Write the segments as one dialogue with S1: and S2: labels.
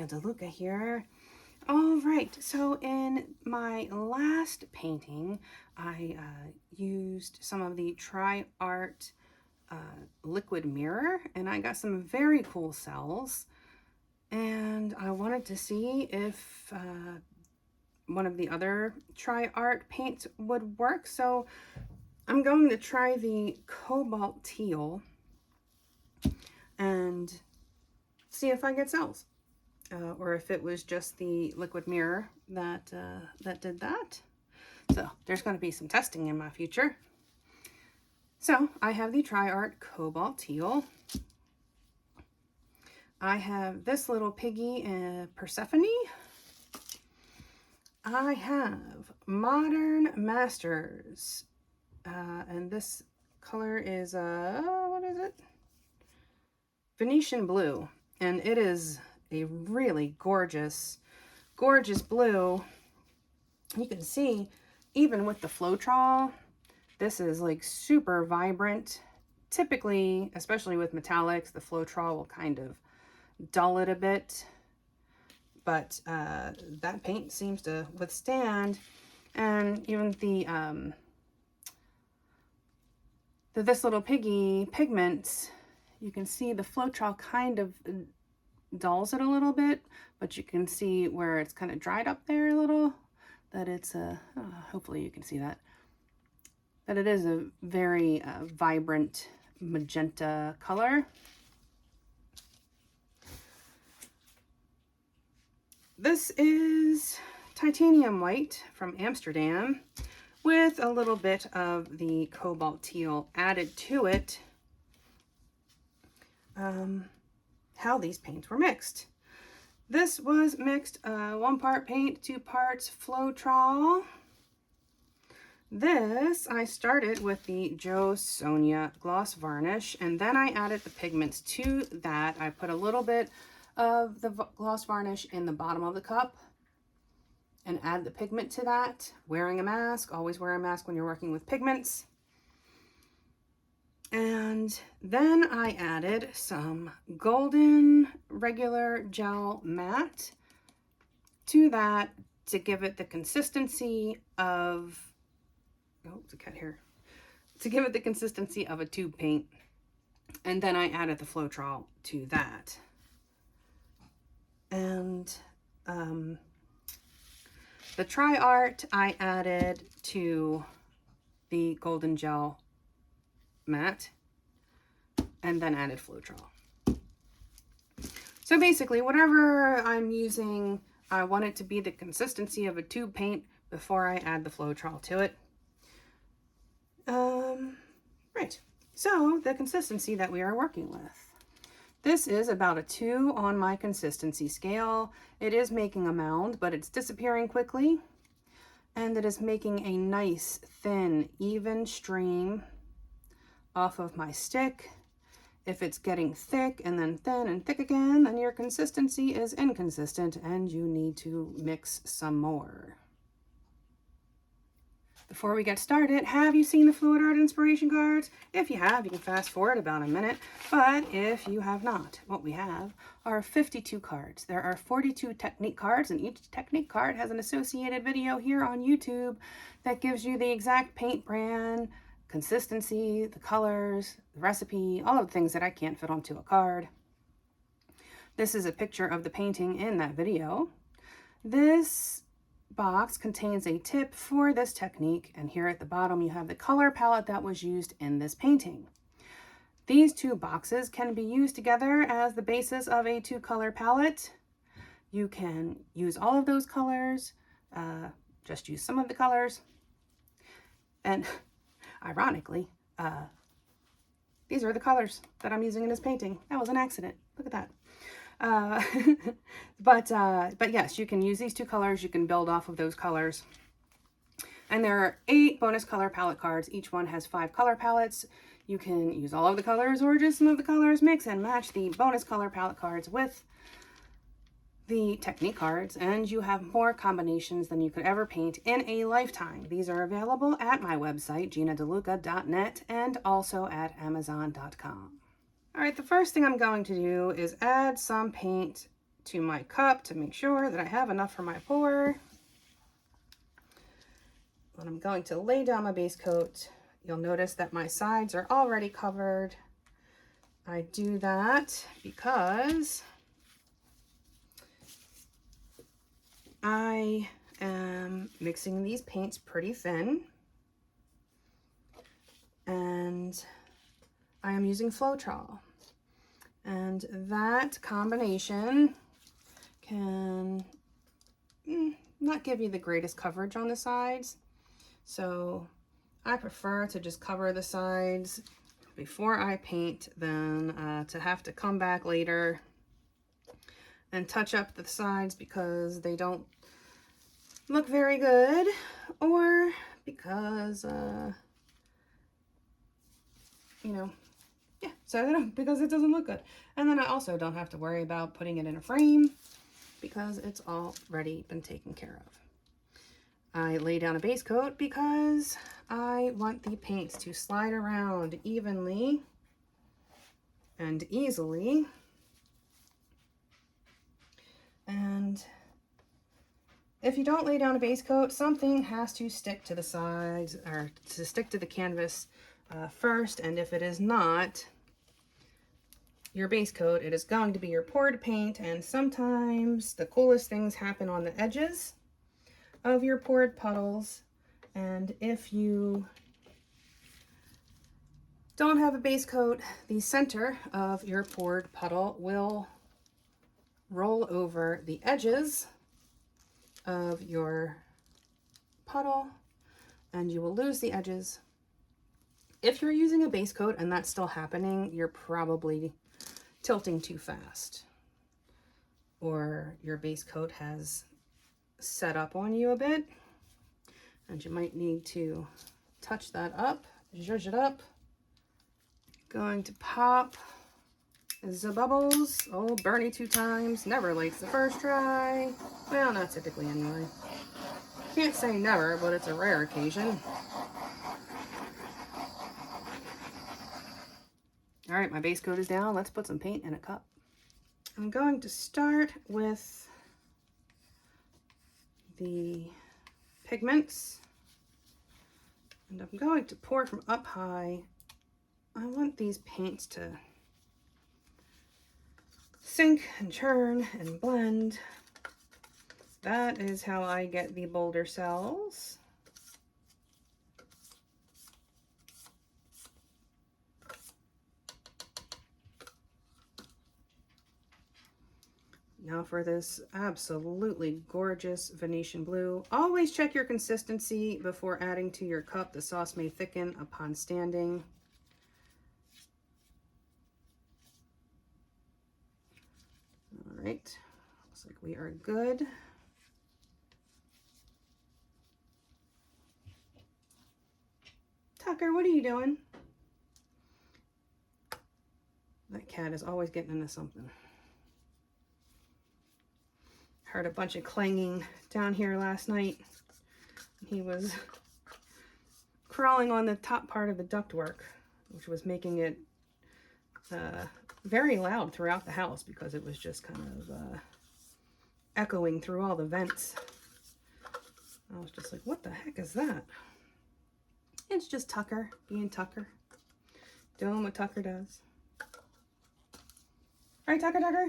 S1: Gina DeLuca here. All right, so in my last painting, I used some of the TriArt liquid mirror, and I got some very cool cells. And I wanted to see if one of the other TriArt paints would work. So I'm going to try the Cobalt Teal and see if I get cells. Or if it was just the liquid mirror that did that. So there's going to be some testing in my future. So I have the TriArt Cobalt Teal. I have this Little Piggy Persephone. I have Modern Masters. And this color is, what is it? Venetian Blue. And it is a really gorgeous blue. You can see even with the Floetrol, this is like super vibrant. Typically, especially with metallics, the Floetrol will kind of dull it a bit, but that paint seems to withstand. And even the This Little Piggy pigments, you can see the Floetrol kind of dulls it a little bit, but you can see where it's kind of dried up there a little, that it's hopefully you can see that it is a very vibrant magenta color. This is Titanium White from Amsterdam with a little bit of the Cobalt Teal added to it. How these paints were mixed. This was mixed 1 part paint, 2 parts Floetrol. This, I started with the Sonya gloss varnish, and then I added the pigments to that. I put a little bit of the gloss varnish in the bottom of the cup and add the pigment to that. Wearing a mask, always wear a mask when you're working with pigments. And then I added some golden regular gel matte to that to give it the consistency of, oh, it's a cat here, to give it the consistency of a tube paint. And then I added the Floetrol to that. And the TriArt I added to the golden gel matte, and then added Floetrol. So basically, whatever I'm using, I want it to be the consistency of a tube paint before I add the Floetrol to it. Right, so the consistency that we are working with. This is about a 2 on my consistency scale. It is making a mound, but it's disappearing quickly. And it is making a nice, thin, even stream off of my stick. If it's getting thick and then thin and thick again, then your consistency is inconsistent and you need to mix some more. Before we get started, have you seen the Fluid Art inspiration cards? If you have, you can fast forward about a minute, but if you have not, what we have are 52 cards. There are 42 technique cards, and each technique card has an associated video here on YouTube that gives you the exact paint brand, consistency, the colors, the recipe, all of the things that I can't fit onto a card. This is a picture of the painting in that video. This box contains a tip for this technique, and here at the bottom you have the color palette that was used in this painting. These 2 boxes can be used together as the basis of a 2-color palette. You can use all of those colors, just use some of the colors, and ironically, these are the colors that I'm using in this painting. That was an accident. Look at that. But yes, you can use these 2 colors. You can build off of those colors. And there are 8 bonus color palette cards. Each one has 5 color palettes. You can use all of the colors or just some of the colors, mix and match the bonus color palette cards with the technique cards, and you have more combinations than you could ever paint in a lifetime. These are available at my website, ginadeluca.net, and also at amazon.com. All right, the first thing I'm going to do is add some paint to my cup to make sure that I have enough for my pour. When I'm going to lay down my base coat, you'll notice that my sides are already covered. I do that because I am mixing these paints pretty thin, and I am using Floetrol, and that combination can not give you the greatest coverage on the sides, so I prefer to just cover the sides before I paint than to have to come back later and touch up the sides because they don't look very good, or because you know, yeah, so because it doesn't look good. And then I also don't have to worry about putting it in a frame because it's already been taken care of. I lay down a base coat because I want the paints to slide around evenly and easily. And if you don't lay down a base coat, something has to stick to the sides or to stick to the canvas first. And if it is not your base coat, it is going to be your poured paint. And sometimes the coolest things happen on the edges of your poured puddles. And if you don't have a base coat, the center of your poured puddle will roll over the edges of your puddle and you will lose the edges. If you're using a base coat and that's still happening, you're probably tilting too fast, or your base coat has set up on you a bit and you might need to touch that up, zhuzh it up. Going to pop the bubbles. Oh, Bernie 2 times, never likes the first try. Well, not typically anyway. Can't say never, but it's a rare occasion. All right, my base coat is down. Let's put some paint in a cup. I'm going to start with the pigments, and I'm going to pour from up high. I want these paints to sink and churn and blend. That is how I get the bolder cells. Now for this absolutely gorgeous Venetian blue. Always check your consistency before adding to your cup. The sauce may thicken upon standing. All right, looks like we are good. Tucker, what are you doing? That cat is always getting into something. Heard a bunch of clanging down here last night. He was crawling on the top part of the ductwork, which was making it very loud throughout the house because it was just kind of echoing through all the vents. I was just like, what the heck is that? It's just Tucker being Tucker, doing what Tucker does. All right, Tucker, Tucker.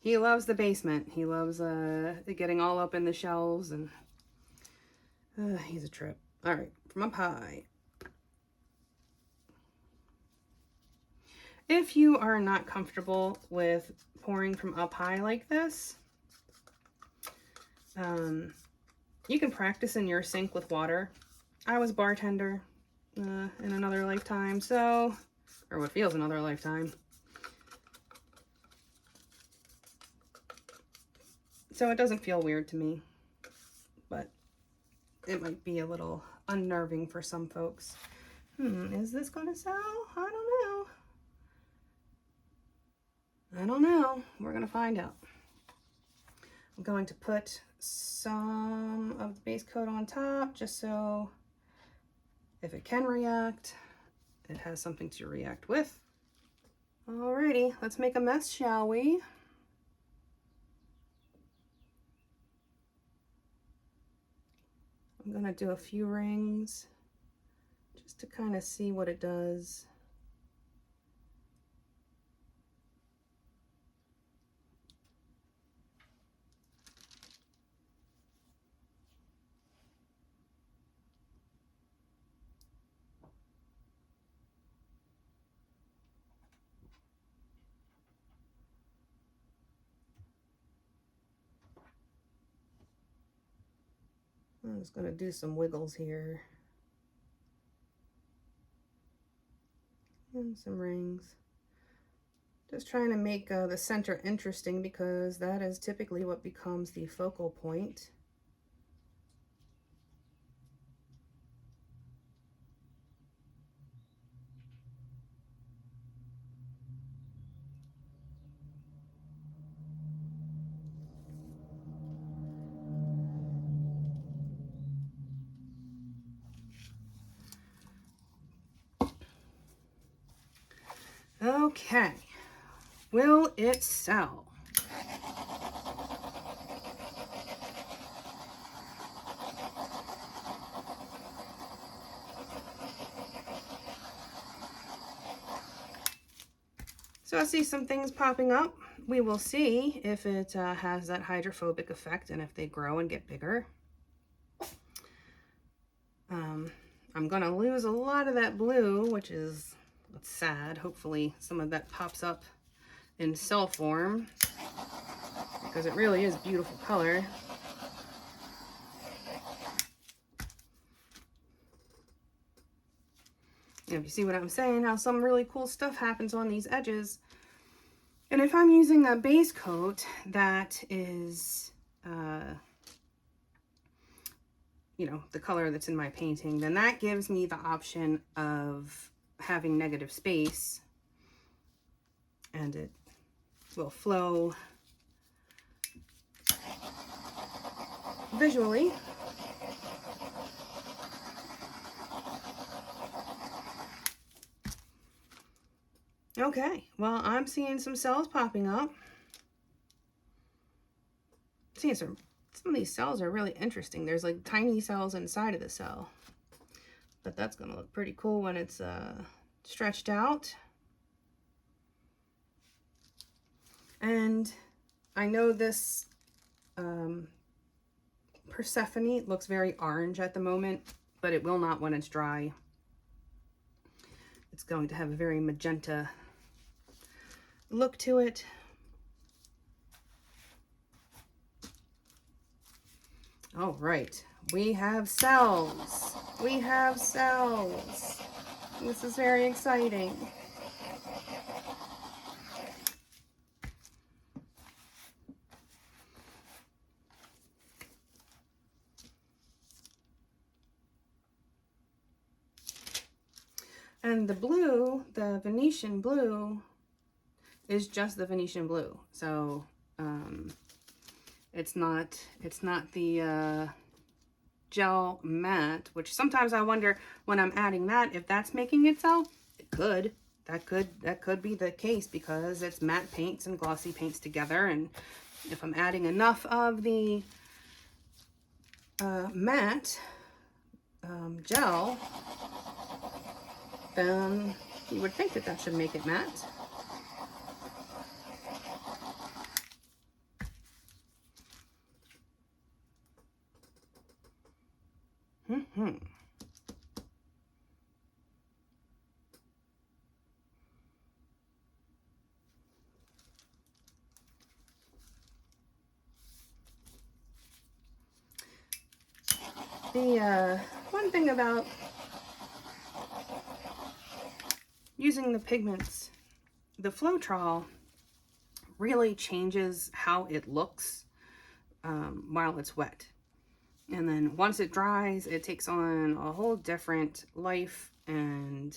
S1: He loves the basement. He loves getting all up in the shelves, and he's a trip. All right, from up high. If you are not comfortable with pouring from up high like this, you can practice in your sink with water. I was a bartender in another lifetime, so, or what feels another lifetime. So it doesn't feel weird to me, but it might be a little unnerving for some folks. Is this gonna sell? I don't know. We're gonna find out. I'm going to put some of the base coat on top just so if it can react, it has something to react with. Alrighty, let's make a mess, shall we? I'm gonna do a few rings just to kind of see what it does. I'm just going to do some wiggles here. And some rings. Just trying to make the center interesting because that is typically what becomes the focal point. Okay, will it sell? So I see some things popping up. We will see if it has that hydrophobic effect and if they grow and get bigger. I'm gonna lose a lot of that blue, which is sad. Hopefully some of that pops up in cell form because it really is beautiful color. And if you see what I'm saying, how some really cool stuff happens on these edges. And if I'm using a base coat that is, you know, the color that's in my painting, then that gives me the option of having negative space, and it will flow visually. Okay, well, I'm seeing some cells popping up. Seeing some of these cells are really interesting. There's like tiny cells inside of the cell. But that's gonna look pretty cool when it's stretched out. And I know this Persephone looks very orange at the moment, but it will not when it's dry. It's going to have a very magenta look to it. All right, we have cells. We have cells. This is very exciting. And the blue, the Venetian blue, is just the Venetian blue. So it's not the gel matte, which sometimes I wonder when I'm adding that if that's making it sell. It could. That could be the case because it's matte paints and glossy paints together, and if I'm adding enough of the matte gel, then you would think that that should make it matte. The one thing about using the pigments, the Floetrol really changes how it looks while it's wet. And then once it dries, it takes on a whole different life and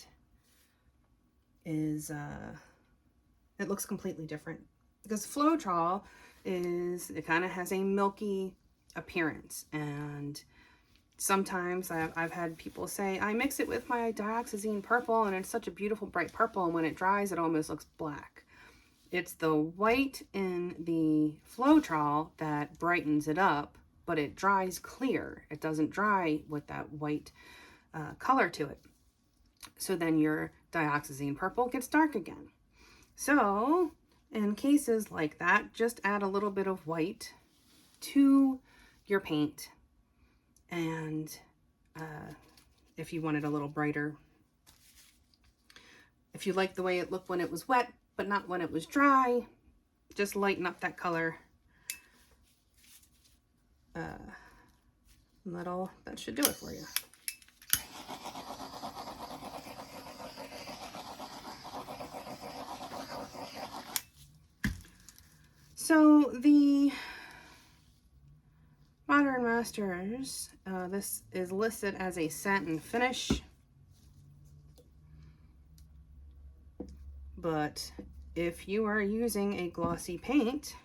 S1: is, it looks completely different. Because Floetrol it kind of has a milky appearance, and Sometimes I've had people say, I mix it with my dioxazine purple and it's such a beautiful bright purple, and when it dries it almost looks black. It's the white in the Floetrol that brightens it up, but it dries clear. It doesn't dry with that white color to it. So then your dioxazine purple gets dark again. So in cases like that, just add a little bit of white to your paint. And if you want it a little brighter, if you like the way it looked when it was wet, but not when it was dry, just lighten up that color. That should do it for you. So the Modern Masters, this is listed as a satin finish, but if you are using a glossy paint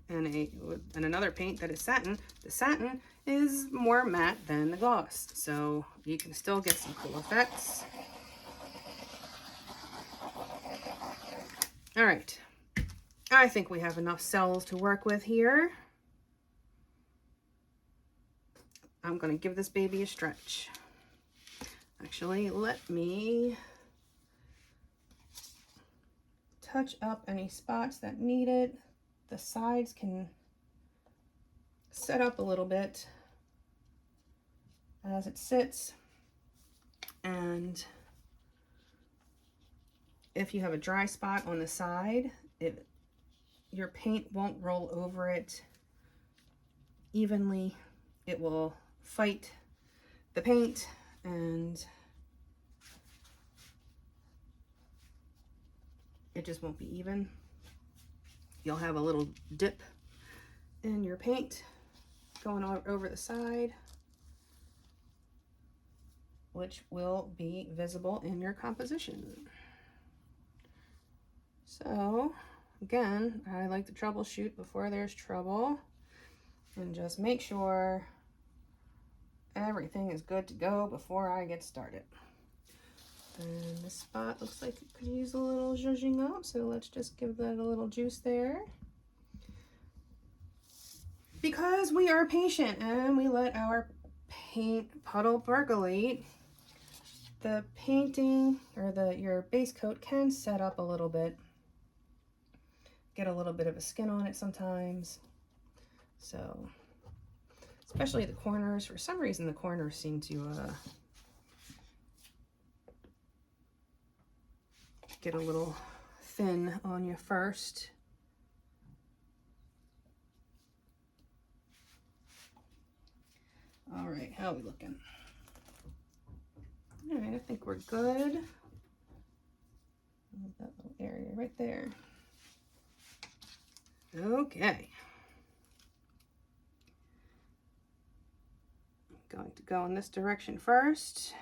S1: and another paint that is satin, the satin is more matte than the gloss, so you can still get some cool effects. All right, I think we have enough cells to work with here. I'm going to give this baby a stretch. Actually, let me touch up any spots that need it. The sides can set up a little bit as it sits. And if you have a dry spot on the side, your paint won't roll over it evenly. It will fight the paint, and it just won't be even. You'll have a little dip in your paint going over the side, which will be visible in your composition. So again, I like to troubleshoot before there's trouble and just make sure everything is good to go before I get started. And this spot looks like it could use a little zhuzhing up, so let's just give that a little juice there. Because we are patient and we let our paint puddle percolate, the painting or your base coat can set up a little bit, get a little bit of a skin on it sometimes. So especially the corners, for some reason the corners seem to get a little thin on you first. All right, how are we looking? All right, I think we're good. That little area right there. Okay. I'm going to go in this direction first,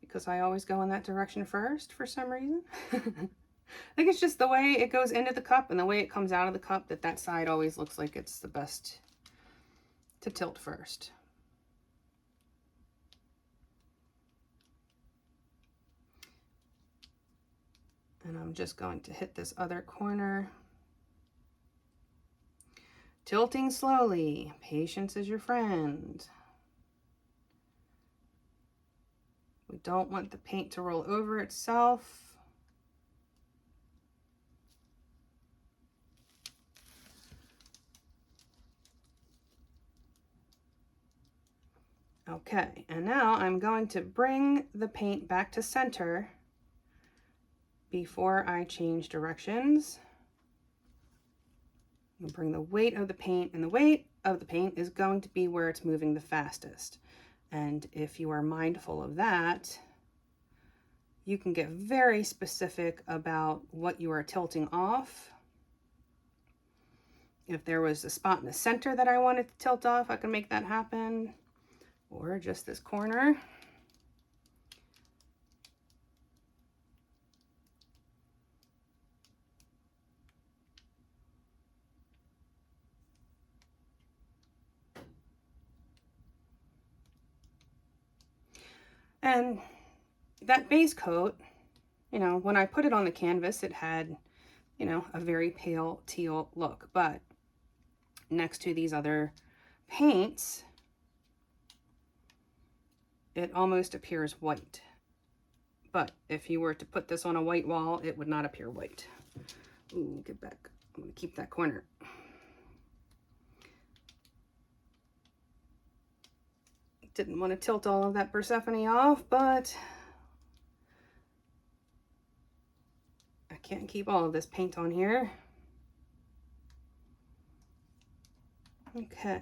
S1: because I always go in that direction first for some reason. I think it's just the way it goes into the cup and the way it comes out of the cup that side always looks like it's the best to tilt first. And I'm just going to hit this other corner. Tilting slowly. Patience is your friend. We don't want the paint to roll over itself. Okay, and now I'm going to bring the paint back to center before I change directions. I'll bring the weight of the paint, and the weight of the paint is going to be where it's moving the fastest. And if you are mindful of that, you can get very specific about what you are tilting off. If there was a spot in the center that I wanted to tilt off, I can make that happen. Or just this corner. And that base coat, you know, when I put it on the canvas, it had, you know, a very pale teal look, but next to these other paints, it almost appears white. But if you were to put this on a white wall, it would not appear white. Ooh, get back. I'm gonna keep that corner. Didn't want to tilt all of that Persephone off, but I can't keep all of this paint on here. Okay.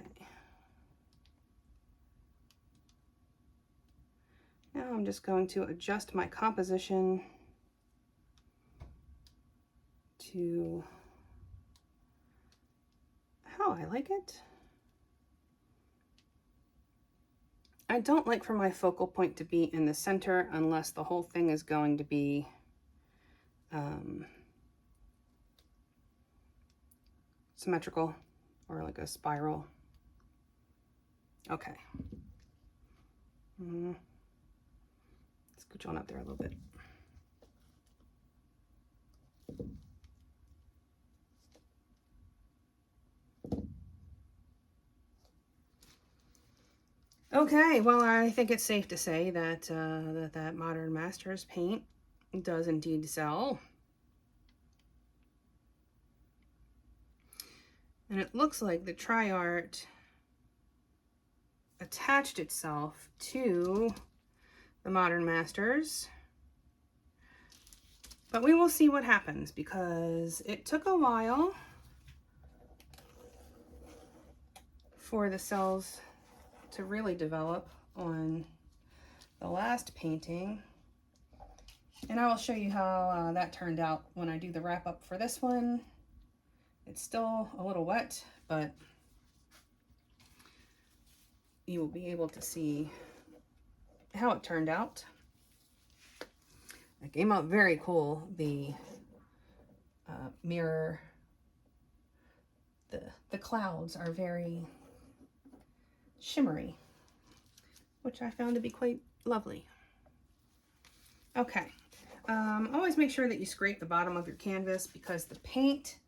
S1: Now I'm just going to adjust my composition to how I like it. I don't like for my focal point to be in the center unless the whole thing is going to be symmetrical or like a spiral. Okay. Scooch on up there a little bit. Okay, well, I think it's safe to say that that Modern Masters paint does indeed sell. And it looks like the TriArt attached itself to the Modern Masters. But we will see what happens because it took a while for the cells to really develop on the last painting. And I will show you how that turned out when I do the wrap up for this one. It's still a little wet, but you will be able to see how it turned out. It came out very cool. The mirror, the clouds are very shimmery, which I found to be quite lovely. Okay, always make sure that you scrape the bottom of your canvas because the paint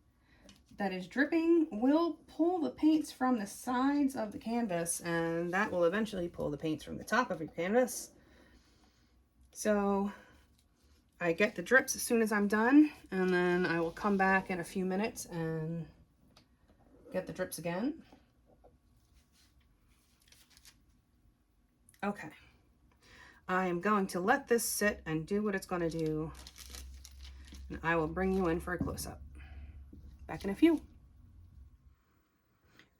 S1: that is dripping will pull the paints from the sides of the canvas, and that will eventually pull the paints from the top of your canvas. So I get the drips as soon as I'm done, and then I will come back in a few minutes and get the drips again. Okay, I am going to let this sit and do what it's going to do, and I will bring you in for a close-up. Back in a few.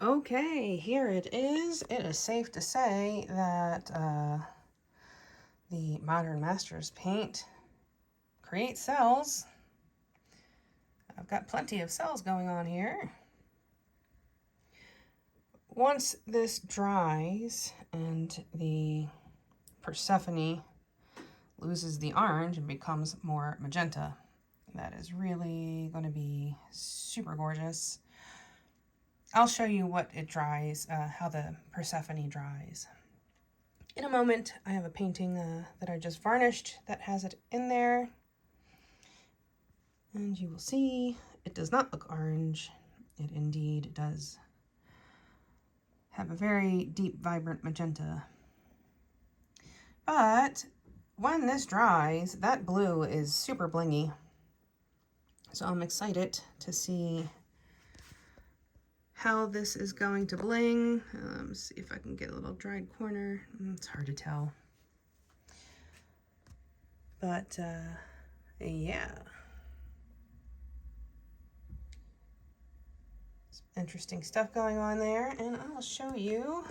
S1: Okay, here it is. It is safe to say that the Modern Masters paint creates cells. I've got plenty of cells going on here. Once this dries and the Persephone loses the orange and becomes more magenta, that is really going to be super gorgeous. I'll show you what it dries, how the Persephone dries. In a moment, I have a painting that I just varnished that has it in there. And you will see it does not look orange. It indeed does have a very deep, vibrant magenta. But when this dries, that blue is super blingy. So I'm excited to see how this is going to bling. See if I can get a little dried corner. It's hard to tell. But yeah. Some interesting stuff going on there. And I'll show you.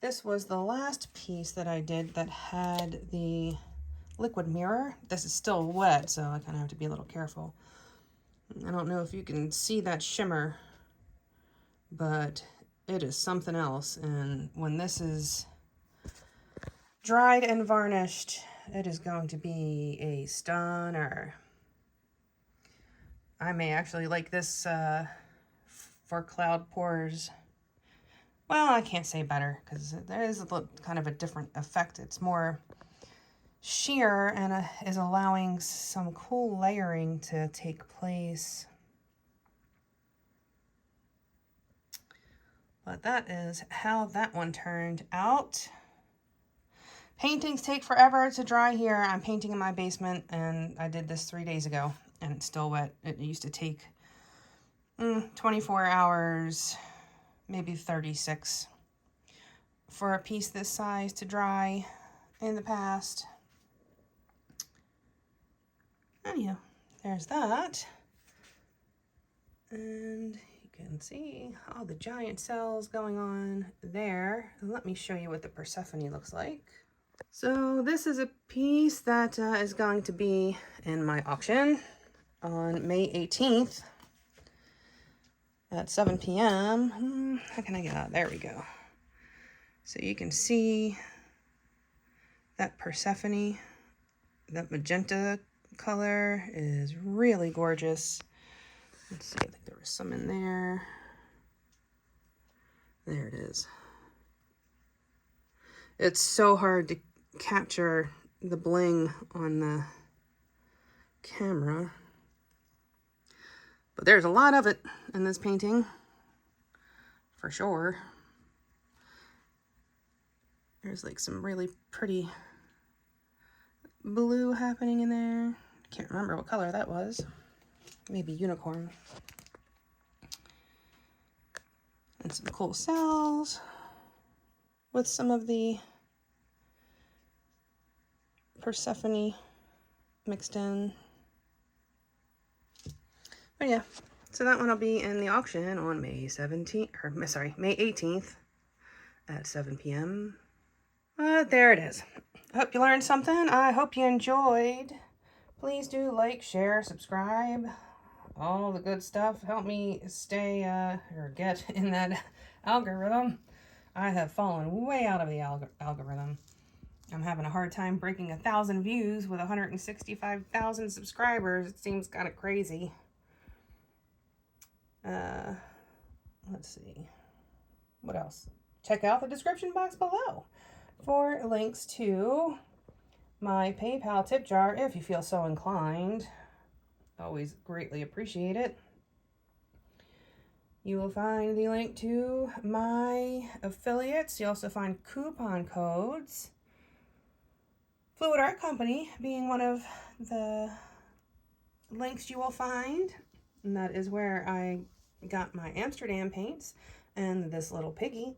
S1: This was the last piece that I did that had the liquid mirror. This is still wet, so I kind of have to be a little careful. I don't know if you can see that shimmer, but it is something else. And when this is dried and varnished, it is going to be a stunner. I may actually like this for cloud pours. Well, I can't say better because there is a little, kind of a different effect. It's more sheer and is allowing some cool layering to take place. But that is how that one turned out. Paintings take forever to dry here. I'm painting in my basement, and I did this 3 days ago, and it's still wet. It used to take 24 hours, maybe 36, for a piece this size to dry in the past. Anyhow, there's that. And you can see all the giant cells going on there. Let me show you what the Persephone looks like. So this is a piece that is going to be in my auction on May 18th at 7 p.m. How can I get out? There we go. So you can see that Persephone, that magenta color is really gorgeous. Let's see, I think there was some in there. There it is. It's so hard to capture the bling on the camera, but there's a lot of it in this painting, for sure. There's like some really pretty blue happening in there. I can't remember what color that was. Maybe unicorn. And some cool cells with some of the Persephone mixed in. But yeah, so that one will be in the auction on May 17th, or sorry, May 18th at 7 p.m. There it is. I hope you learned something. I hope you enjoyed. Please do like, share, subscribe, all the good stuff. Help me stay, or get in that algorithm. I have fallen way out of the algorithm. I'm having a hard time breaking 1,000 views with 165,000 subscribers. It seems kind of crazy. Let's see. What else? Check out the description box below for links to my PayPal tip jar if you feel so inclined. Always greatly appreciate it. You will find the link to my affiliates. You also find coupon codes. Fluid Art Company being one of the links you will find. And that is where I got my Amsterdam paints and this Little Piggy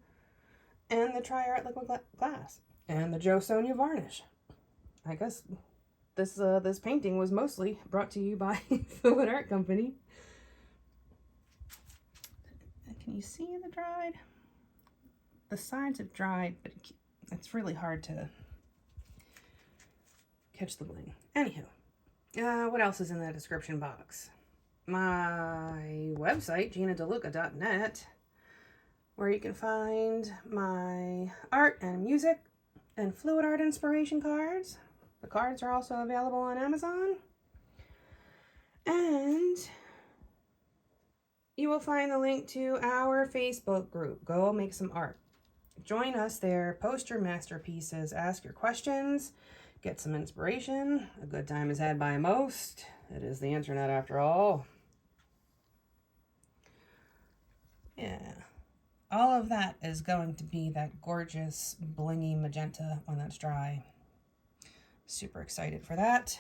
S1: and the TriArt liquid glass and the Sonya Varnish. I guess this painting was mostly brought to you by Fluid Art Company. Can you see the dried? The sides have dried, but it's really hard to catch the bling. Anywho, what else is in that description box? My website, GinaDeLuca.net, where you can find my art and music and fluid art inspiration cards. The cards are also available on Amazon. And you will find the link to our Facebook group. Go make some art. Join us there. Post your masterpieces. Ask your questions. Get some inspiration. A good time is had by most. It is the internet after all. Yeah. All of that is going to be that gorgeous blingy magenta when that's dry. Super excited for that.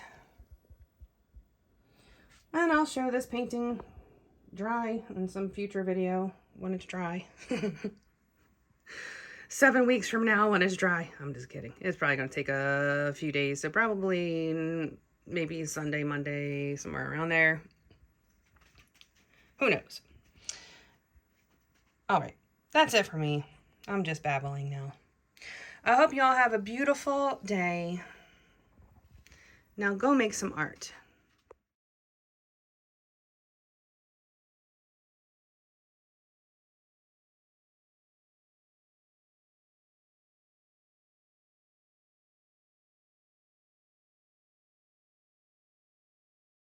S1: And I'll show this painting dry in some future video when it's dry. 7 weeks from now when it's dry. I'm just kidding. It's probably going to take a few days. So probably maybe Sunday, Monday, somewhere around there. Who knows? All right. That's it for me. I'm just babbling now. I hope you all have a beautiful day. Now go make some art.